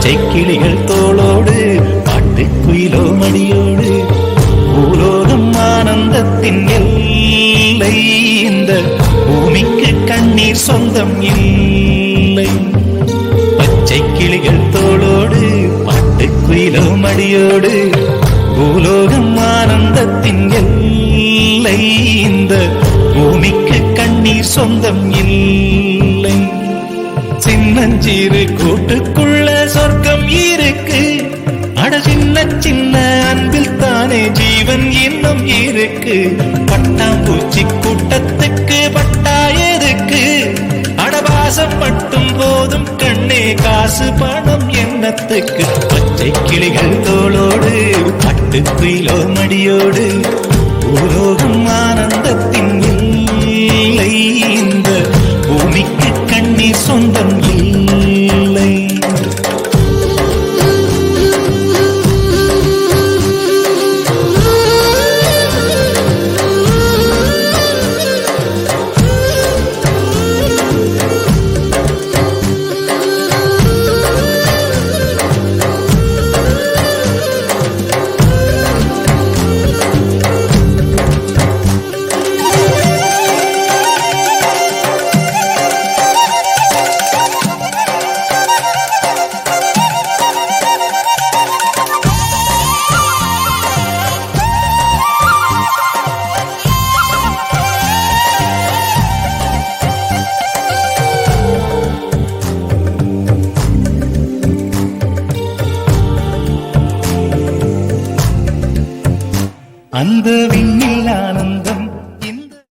பச்சை கிளிகள் தோளோடு பாட்டுக்குயிலோ மடியோடு பூலோகம் ஆனந்தத்தின் எல்லை. இந்த பூமிக்கு கண்ணீர் சொந்தம் இல்லை. பச்சை கிளிகள் தோளோடு பாட்டுக்குயிலோ மடியோடு பூலோகம் ஆனந்தத்தின் எல்லை. இந்த பூமிக்கு கண்ணீர் சொந்தம் இல்லை. சின்னஞ்சீரு கூட்டுக்குள்ள சொர்க்கம் இருக்கு. அட சின்ன சின்ன அன்பில் தானே ஜீவன் இன்னும் இருக்கு. பட்டாம்பூச்சி கூட்டத்துக்கு பட்டா எதுக்கு? அடவாசம் மட்டும் போதும் கண்ணே, காசு பணம் என்னத்துக்கு? பச்சை கிளிகள் தோளோடு பட்டுக்குயிலோ மடியோடு பூலோகம் ஆனந்தத்தின் இல்லை. இந்த பூமிக்கு கண்ணீர் சொந்தம் இல்லை. அந்த விண்ணில் நான்